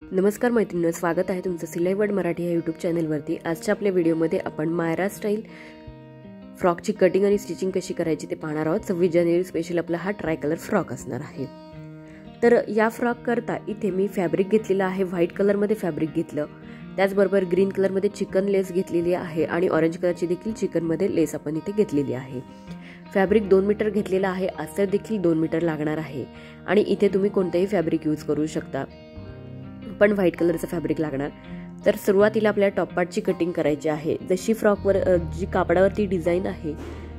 नमस्कार मैत्रिणींनो, स्वागत आहे तुमचं सिलाई वर्ल्ड मराठी या यूट्यूब चॅनलवरती। आजच्या आपल्या व्हिडिओमध्ये आपण मायरा स्टाईल फ्रॉकची कटिंग आणि स्टिचिंग कशी करायची ते पाहणार आहोत। 26 जानेवारी स्पेशल आपला हा ट्राय कलर फ्रॉक असणार आहे। तर या फ्रॉक करता इथे मी फॅब्रिक घेतलेला आहे, व्हाईट कलरमध्ये फॅब्रिक घेतलं, त्याचबरोबर ग्रीन कलरमध्ये चिकन लेस घेतलेली आहे आणि ऑरेंज कलरची देखील चिकनमध्ये लेस आपण इथे घेतलेली आहे। फॅब्रिक 2 मीटर घेतलेला आहे, अस्तर देखील 2 मीटर लागणार आहे आणि इथे तुम्ही कोणतेही फॅब्रिक यूज करू शकता, पण व्हाईट कलरचं फॅब्रिक लागणार। तर सुरुवातीला आपल्याला टॉप पार्टची कटिंग करायची आहे। जशी फ्रॉकवर जी कापडावरती डिझाइन आहे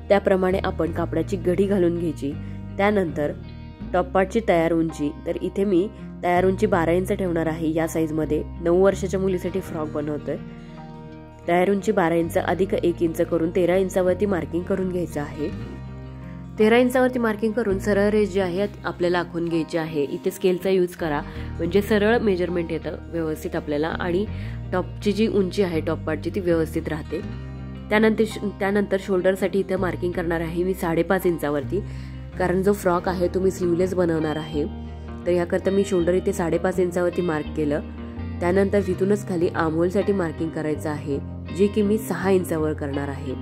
त्याप्रमाणे आपण कापडाची घडी घालून घ्यायची। त्यानंतर टॉप पार्टची तयार उंची, तर इथे मी तयार उंची 12 इंच ठेवणार आहे। या साईजमध्ये 9 वर्षाच्या मुलीसाठी फ्रॉक बनवतोय। तयार उंची 12 इंच अधिक 1 इंच करून 13 इंचावरती मार्किंग करून घ्यायचं आहे। 13 इंचावरती मार्किंग करून सरळ रेष जी आहे आपल्याला आखून घ्यायची आहे। इथे स्केलचा यूज करा म्हणजे सरळ मेजरमेंट येतं व्यवस्थित आपल्याला आणि टॉपची जी उंची आहे टॉप पार्टची ती व्यवस्थित राहते। त्यानंतर शोल्डरसाठी इथे मार्किंग करणार आहे मी 5.5 इंचावरती, कारण जो फ्रॉक आहे तो मी स्लीवलेस बनवणार आहे। तर याकरता मी शोल्डर इथे 5.5 इंचावरती मार्क केलं। त्यानंतर तिथूनच खाली आर्महोलसाठी मार्किंग करायचं आहे, जे की मी 6 इंचावर करणार आहे।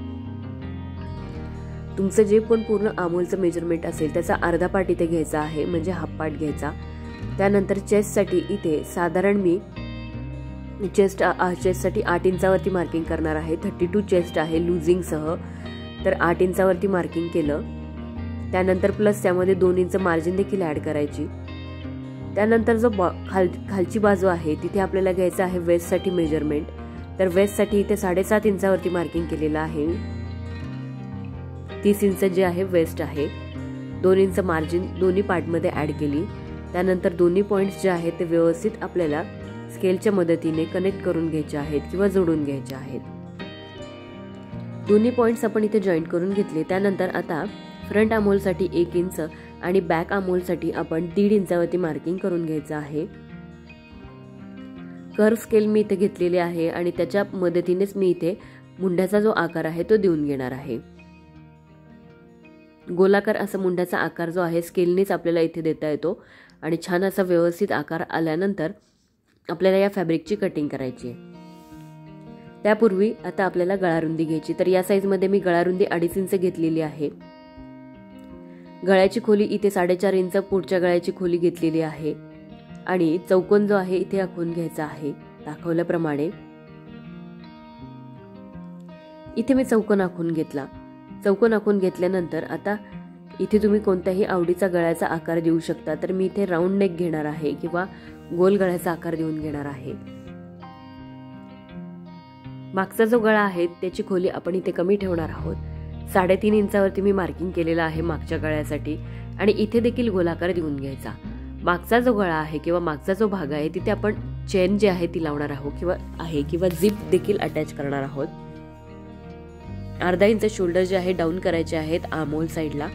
तुमचं जे पण पूर्ण आर्महोलचं मेजरमेंट असेल त्याचा अर्धा पार्ट इथे घ्यायचा आहे, म्हणजे हाफ पार्ट घ्यायचा। त्यानंतर चेस्टसाठी इथे साधारण मी चेस्टसाठी 8 इंचावरती मार्किंग करणार आहे। 32 चेस्ट आहे लुझिंगसह, तर 8 इंचावरती मार्किंग केलं। त्यानंतर प्लस त्यामध्ये 2 इंच मार्जिन देखील ऍड करायची। त्यानंतर जो खालची बाजू आहे तिथे आपल्याला घ्यायचं आहे वेस्टसाठी मेजरमेंट। तर वेस्टसाठी इथे 7.5 इंचावरती मार्किंग केलेलं आहे। 30 इंच जे आहे वेस्ट आहे। 2 इंच मार्जिन दोन्ही पार्टमध्ये ऍड केली। त्यानंतर दोन्ही पॉइंट्स जे आहेत ते व्यवस्थित आपल्याला स्केलच्या मदतीने कनेक्ट करून घ्यायचे आहेत किंवा जोडून घ्यायचे आहेत। दोन्ही पॉइंट्स आपण इथे जॉईंट करून घेतले। त्यानंतर आता फ्रंट आर्महोलसाठी 1 इंच आणि बॅक आर्महोलसाठी आपण 1.5 इंचावरती मार्किंग करून घ्यायचं आहे। कर्व स्केल मी इथे घेतलेले आहे आणि त्याच्या मदतीनेच मी इथे मुंड्याचा जो आकार आहे तो देऊन घेणार आहे। गोलाकार असा मुंड्याचा आकार जो आहे स्केलनेच आपल्याला इथे देता येतो आणि छान असा व्यवस्थित आकार आल्यानंतर आपल्याला या फॅब्रिकची कटिंग करायची आहे। त्यापूर्वी आता आपल्याला गळारुंदी घ्यायची। तर या साईजमध्ये मी गळारुंदी 2.5 इंच घेतलेली आहे। गळ्याची खोली इथे 4.5 इंच पुढच्या गळ्याची खोली घेतलेली आहे आणि चौकोन जो आहे इथे आखून घ्यायचा आहे दाखवल्याप्रमाणे। इथे मी चौकोन आखून घेतला। चौकोन आखून घेतल्यानंतर आता इथे तुम्ही कोणत्याही आवडीचा गळ्याचा आकार देऊ शकता। तर मी इथे राऊंड नेक घेणार आहे किंवा गोल गळ्याचा आकार देऊन घेणार आहे। मागचा जो गळा आहे त्याची खोली आपण इथे कमी ठेवणार आहोत। 3.5 इंचावरती मी मार्किंग केलेलं आहे मागच्या गळ्यासाठी आणि इथे देखील गोलाकार देऊन घ्यायचा। मागचा जो गळा आहे किंवा मागचा जो भाग आहे तिथे आपण चेन जी आहे ती लावणार आहोत किंवा झिप देखील अटॅच करणार आहोत। अर्धा इंच शोल्डर जे आहे डाऊन करायचे आहेत आर्महोल साईडला।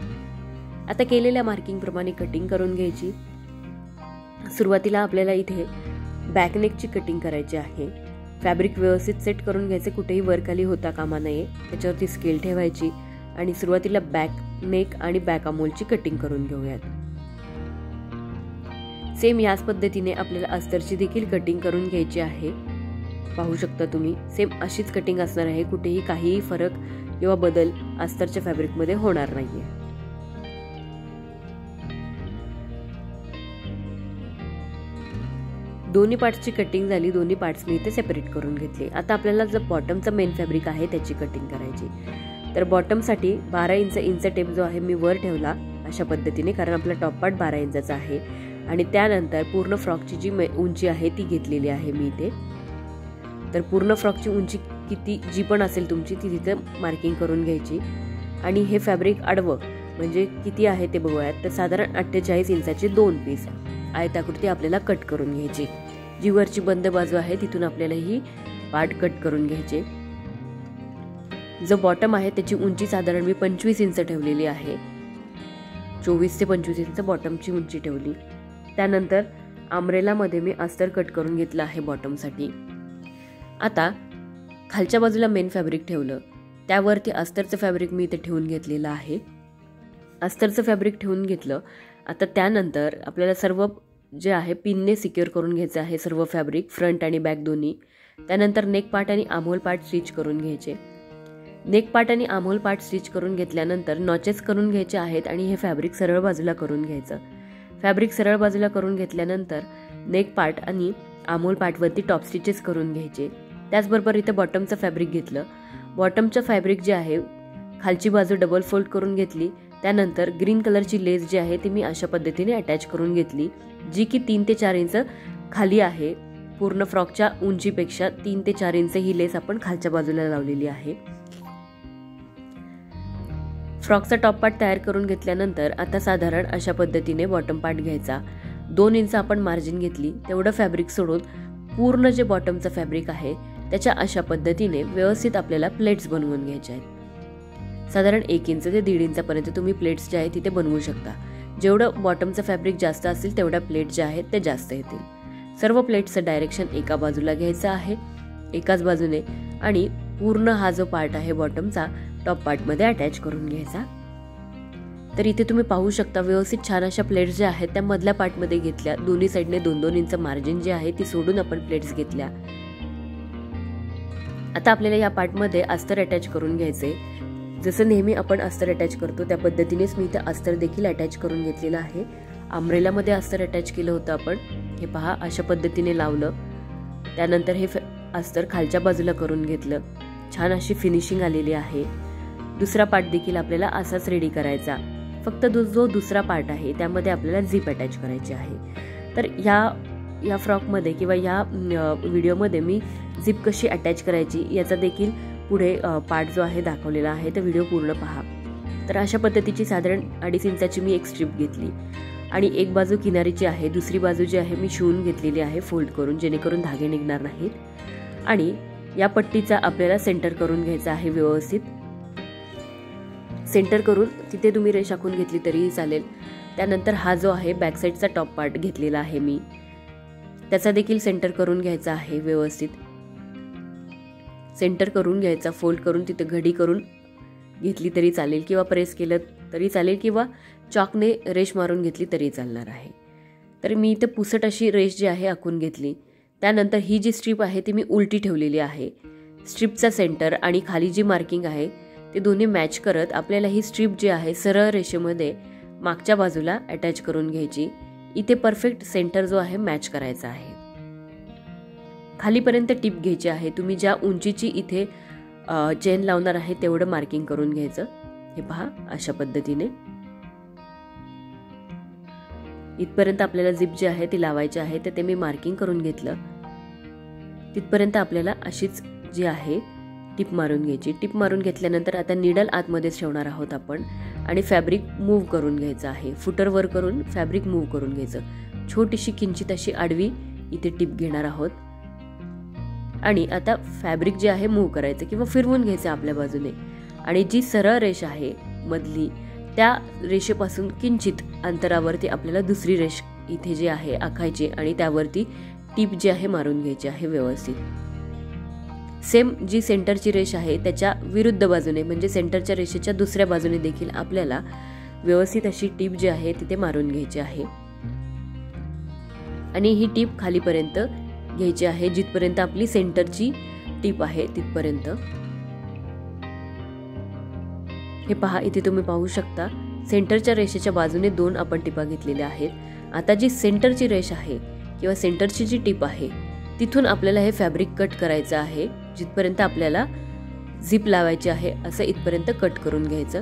आता केलेल्या मार्किंग प्रमाणे कटिंग करून घ्यायची। सुरुवातीला आपल्याला इथे बॅक नेकची कटिंग करायची आहे। फॅब्रिक व्यवस्थित सेट करून घ्यायचे, कुठेही वर खाली होता कामा नये। त्याच्यावरती स्केल ठेवायची आणि सुरुवातीला बॅक नेक आणि बॅक आर्महोलची कटिंग करून घेऊयात। सेम याच पद्धतीने आपल्याला अस्तरची देखील कटिंग करून घ्यायची आहे। पाहू शकता तुम्ही सेम अशीच कटिंग असणार आहे, कुठेही काहीही फरक किंवा बदल अस्तरच्या फॅब्रिकमध्ये होणार नाहीये। दोन्ही पार्ट्सची कटिंग झाली। दोन्ही पार्ट्स मी इथे सेपरेट करून घेतले। आता आपल्याला जो बॉटमचा मेन फॅब्रिक आहे त्याची कटिंग करायची। तर बॉटमसाठी 12 इंच टेप जो आहे मी वर ठेवला अशा पद्धतीने, कारण आपला टॉप पार्ट 12 इंचाचा आहे आणि त्यानंतर पूर्ण फ्रॉकची जी उंची आहे ती घेतलेली आहे मी इथे। तर पूर्ण फ्रॉकची उंची किती जी पण असेल तुमची ती तिथे मार्किंग करून घ्यायची आणि हे फॅब्रिक आडवं म्हणजे किती आहे ते बघूयात। तर साधारण 48 इंचाचे 2 पीस आयताकृती आपल्याला कट करून घ्यायची। जी वरची बंद बाजू आहे तिथून आपल्याला ही पार्ट कट करून घ्यायचे। जो बॉटम आहे त्याची उंची साधारण मी 25 इंच ठेवलेली आहे। 24 ते 25 इंच बॉटमची उंची ठेवली। त्यानंतर अम्ब्रेलामध्ये मी अस्तर कट करून घेतलं आहे बॉटमसाठी। आता खालच्या बाजूला मेन फॅब्रिक ठेवलं, त्यावरती अस्तरचं फॅब्रिक मी इथे ठेवून घेतलेलं आहे। अस्तरचं फॅब्रिक ठेवून घेतलं। आता त्यानंतर आपल्याला सर्व जे आहे पिनने सिक्युअर करून घ्यायचं आहे सर्व फॅब्रिक, फ्रंट आणि बॅक दोन्ही. त्यानंतर नेक पार्ट आणि आर्महोल पार्ट स्टिच करून घ्यायचे. नेक पार्ट आणि आर्महोल पार्ट स्टिच करून घेतल्यानंतर नॉचेस करून घ्यायचे आहेत आणि हे फॅब्रिक सरळ बाजूला करून घ्यायचं. फॅब्रिक सरळ बाजूला करून घेतल्यानंतर नेक पार्ट आणि आर्महोल पार्टवरती टॉप स्टिचेस करून घ्यायचे. त्याचबरोबर इथे बॉटमचं फॅब्रिक घेतलं. बॉटमचं फॅब्रिक जे आहे खालची बाजू डबल फोल्ड करून घेतली. त्यानंतर ग्रीन कलरची लेस जी आहे ती मी अशा पद्धतीने अटॅच करून घेतली, जी की 3 ते 4 इंच खाली आहे. पूर्ण फ्रॉकच्या उंचीपेक्षा 3 ते 4 इंच ही लेस आपण खालच्या बाजूला लावलेली आहे. फ्रॉकचा टॉप पार्ट तयार करून घेतल्यानंतर आता साधारण अशा पद्धतीने बॉटम पार्ट घ्यायचा. 2 इंच आपण मार्जिन घेतली. तेवढं फॅब्रिक सोडून पूर्ण जे बॉटमचं फॅब्रिक आहे त्याच्या अशा पद्धतीने व्यवस्थित आपल्याला प्लेट्स बनवून घ्यायच्या आहेत. साधारण 1 इंच ते 1.5 इंचापर्यंत तुम्ही प्लेट्स जे आहेत तिथे बनवू शकता. जेवढं बॉटमचं फॅब्रिक जास्त असेल तेवढ्या प्लेट ज्या आहेत ते जास्त येतील. सर्व प्लेट्सचं डायरेक्शन एका बाजूला घ्यायचं आहे, एकाच बाजूने, आणि पूर्ण हा जो पार्ट आहे बॉटमचा टॉप पार्टमध्ये अटॅच करून घ्यायचा. तर इथे तुम्ही पाहू शकता व्यवस्थित छान अशा प्लेट्स ज्या आहेत त्या मधल्या पार्टमध्ये घेतल्या. दोन्ही साईडने 2-2 इंच मार्जिन जे आहे ती सोडून आपण प्लेट्स घेतल्या. आता आपल्याला या पार्टमध्ये अस्तर अटॅच करून घ्यायचे. जसं नेहमी आपण अस्तर अटॅच करतो त्या पद्धतीनेच मी इथे अस्तर देखील अटॅच करून घेतलेलं आहे. अम्ब्रेलामध्ये अस्तर अटॅच केलं होतं आपण. हे पहा अशा पद्धतीने लावलं. त्यानंतर हे अस्तर खालच्या बाजूला करून घेतलं. छान अशी फिनिशिंग आलेली आहे. दुसरा पार्ट देखील आपल्याला असाच रेडी करायचा. फक्त जो दुसरा पार्ट आहे त्यामध्ये आपल्याला झिप अटॅच करायची आहे. तर या फ्रॉकमध्ये किंवा या व्हिडिओमध्ये मी झिप कशी अटॅच करायची याचा देखील पुढे पार्ट जो आहे दाखवलेला आहे. तर व्हिडिओ पूर्ण पहा. तर अशा पद्धतीची साधारण 2.5 इंचाची मी एक स्ट्रीप घेतली आणि एक बाजू किनारीची आहे, दुसरी बाजू जी आहे मी शिवून घेतलेली आहे फोल्ड करून, जेणेकरून धागे निघणार नाहीत. आणि या पट्टीचा आपल्याला सेंटर करून घ्यायचा आहे व्यवस्थित. सेंटर करून तिथे तुम्ही रेष आखून घेतली तरीही चालेल. त्यानंतर हा जो आहे बॅक साईडचा टॉप पार्ट घेतलेला आहे मी, त्याचा देखील सेंटर करून घ्यायचा आहे व्यवस्थित. सेंटर करून घ्यायचा, फोल्ड करून तिथे घडी करून घेतली तरी चालेल किंवा प्रेस केलं तरी चालेल किंवा चॉकने रेष मारून घेतली तरी चालणार आहे. तर मी इथे पुसट अशी रेष जी आहे आखून घेतली. त्यानंतर ही जी स्ट्रीप आहे ती मी उलटी ठेवलेली आहे. स्ट्रीपचा सेंटर आणि खाली जी मार्किंग आहे ते दोन्ही मॅच करत आपल्याला ही स्ट्रीप जी आहे सरळ रेषेमध्ये मागच्या बाजूला अटॅच करून घ्यायची. इथे परफेक्ट सेंटर जो आहे मॅच करायचा आहे. खालीपर्यंत टिप घ्यायची आहे. तुम्ही ज्या उंचीची इथे चेन लावणार आहे तेवढं मार्किंग करून घ्यायचं. हे पहा अशा पद्धतीने इथपर्यंत आपल्याला झिप जी आहे ती लावायची आहे. तर ते मी मार्किंग करून घेतलं. तिथपर्यंत आपल्याला अशीच जी आहे टिप मारून घ्यायची. टिप मारून घेतल्यानंतर आता निडल आतमध्येच ठेवणार आहोत आपण आणि फॅब्रिक मूव्ह करून घ्यायचं आहे. फुटर वर करून फॅब्रिक मूव्ह करून घ्यायचं. छोटीशी किंचित अशी आडवी इथे टिप घेणार आहोत आणि आता फॅब्रिक जे आहे मूव्ह करायचं किंवा फिरवून घ्यायचं आपल्या बाजूने. आणि जी सरळ रेष आहे मधली त्या रेषेपासून किंचित अंतरावरती आपल्याला दुसरी रेष इथे जी आहे आखायची आणि त्यावरती टिप जी आहे मारून घ्यायची आहे व्यवस्थित. सेम जी सेंटरची रेष आहे त्याच्या विरुद्ध बाजूने म्हणजे सेंटरच्या रेषेच्या दुसऱ्या बाजूने देखील आपल्याला व्यवस्थित अशी टिप जी आहे तिथे मारून घ्यायची आहे. आणि ही टिप खालीपर्यंत घ्यायची आहे जिथपर्यंत आपली सेंटरची टिप आहे तिथपर्यंत. हे पहा इथे तुम्ही पाहू शकता सेंटरच्या रेषेच्या बाजूने 2 आपण टिपा घेतलेल्या आहेत. आता जी सेंटरची रेष आहे किंवा सेंटरची जी टिप आहे तिथून आपल्याला हे फॅब्रिक कट करायचं आहे. जिथपर्यंत आपल्याला झिप लावायची आहे असं इथपर्यंत कट करून घ्यायचं.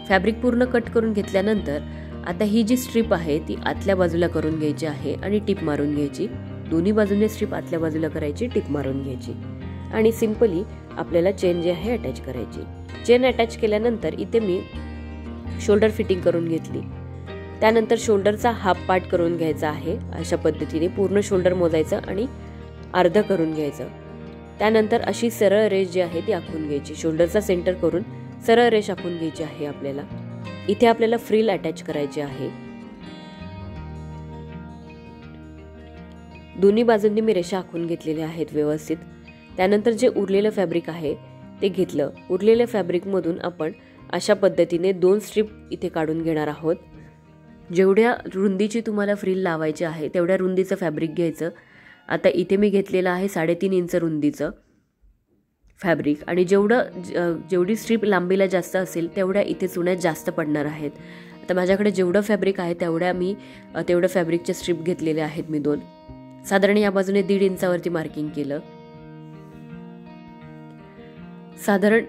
फॅब्रिक पूर्ण कट करून घेतल्यानंतर आता ही जी स्ट्रीप आहे ती आतल्या बाजूला करून घ्यायची आहे आणि टिप मारून घ्यायची. दोन्ही बाजूने स्ट्रीप आतल्या बाजूला करायची, टिप मारून घ्यायची आणि सिंपली आपल्याला चेन जी आहे अटॅच करायची. चेन अटॅच केल्यानंतर इथे मी शोल्डर फिटिंग करून घेतली. त्यानंतर शोल्डरचा हाफ पार्ट करून घ्यायचा आहे. अशा पद्धतीने पूर्ण शोल्डर मोजायचं आणि अर्ध करून घ्यायचं. त्यानंतर अशी सरळ रेष जी आहे ती आखून घ्यायची. शोल्डरचा सेंटर करून सरळ रेष आखून घ्यायची आहे आपल्याला. इथे आपल्याला फ्रिल अटॅच करायची आहे. दोन्ही बाजूंनी मी रेषा आखून घेतलेल्या आहेत व्यवस्थित. त्यानंतर जे उरलेलं फॅब्रिक आहे ते घेतलं. उरलेल्या फॅब्रिकमधून आपण अशा पद्धतीने 2 स्ट्रीप इथे काढून घेणार आहोत. जेवढ्या रुंदीची तुम्हाला फ्रिल लावायची आहे तेवढ्या रुंदीचं फॅब्रिक घ्यायचं. आता इथे मी घेतलेलं आहे 3.5 इंच रुंदीचं फॅब्रिक आणि जेवढी स्ट्रीप लांबीला जास्त असेल तेवढ्या इथे चुन्या जास्त पडणार आहेत. आता माझ्याकडे जेवढं फॅब्रिक आहे तेवढं फॅब्रिकच्या स्ट्रीप घेतलेल्या आहेत मी 2. साधारण या बाजूने 1.5 इंचावरती मार्किंग केलं. साधारण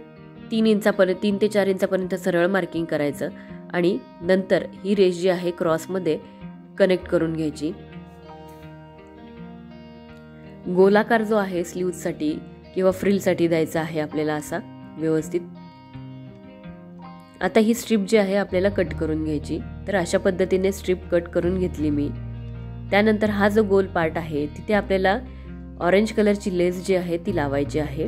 3 ते 4 इंचापर्यंत सरळ मार्किंग करायचं आणि नंतर ही रेष जी आहे क्रॉसमध्ये कनेक्ट करून घ्यायची. गोलाकार जो आहे स्लीव्हसाठी किंवा फ्रिलसाठी द्यायचा आहे आपल्याला असा व्यवस्थित. आता ही स्ट्रीप जी आहे आपल्याला कट करून घ्यायची. तर अशा पद्धतीने स्ट्रीप कट करून घेतली मी. त्यानंतर हा जो गोल पार्ट आहे तिथे आपल्याला ऑरेंज कलरची लेस जी आहे ती लावायची आहे.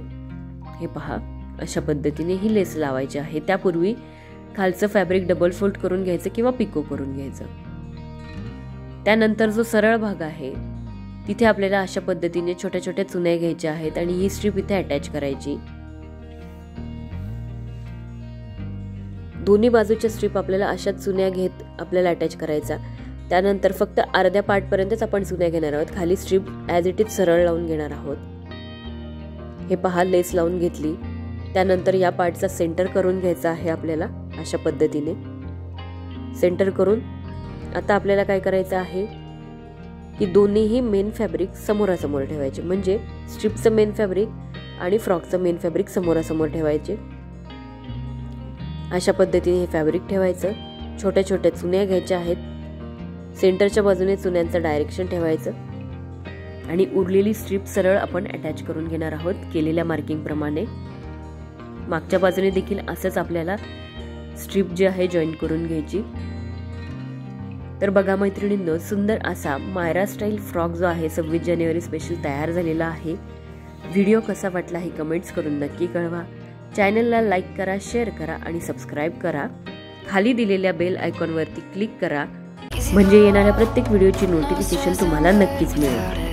हे पहा, अशा पद्धतीने ही लेस लावायची आहे. त्यापूर्वी खालचं फॅब्रिक डबल फोल्ड करून घ्यायचं किंवा पिको करून घ्यायचं. त्यानंतर जो सरळ भाग आहे तिथे आपल्याला अशा पद्धतीने छोट्या छोट्या चुन्या घ्यायच्या आहेत आणि ही स्ट्रीप इथे अटॅच करायची. दोन्ही बाजूच्या स्ट्रीप आपल्याला अशा चुन्या घेत आपल्याला अटॅच करायचा. त्यानंतर फक्त अर्ध्या पार्ट पर्यंतच आपण चुन्या घेणार आहोत. खाली स्ट्रीप ॲज इट इज सरळ लावून घेणार आहोत. हे पहा, लेस लावून घेतली. त्यानंतर या पार्टचा सेंटर करून घ्यायचा आहे आपल्याला अशा पद्धतीने. सेंटर करून आता आपल्याला काय करायचं आहे की दोन्हीही मेन फॅब्रिक समोरासमोर ठेवायचे. म्हणजे स्ट्रीपचं मेन फॅब्रिक आणि फ्रॉकचं मेन फॅब्रिक समोरासमोर ठेवायचे. अशा पद्धतीने हे फॅब्रिक ठेवायचं. छोट्या छोट्या चुन्या घ्यायच्या आहेत. सेंटरच्या बाजूने चुन्यांचं डायरेक्शन ठेवायचं आणि उरलेली स्ट्रीप सरळ आपण अटॅच करून घेणार आहोत केलेल्या मार्किंग प्रमाणे. मागच्या बाजूने देखील असंच आपल्याला स्ट्रीप जी आहे जॉईन करून घ्यायची. तर बघा मैत्रिणींनो, सुंदर असा मायरा स्टाईल फ्रॉक जो आहे 26 जानेवारी स्पेशल तयार झालेला आहे. व्हिडिओ कसा वाटला हे कमेंट्स करून नक्की कळवा. चॅनलला लाईक करा, शेअर करा आणि सबस्क्राईब करा. खाली दिलेल्या बेल आयकॉनवरती क्लिक करा म्हणजे येणाऱ्या प्रत्येक व्हिडिओची नोटिफिकेशन तुम्हाला नक्कीच मिळेल.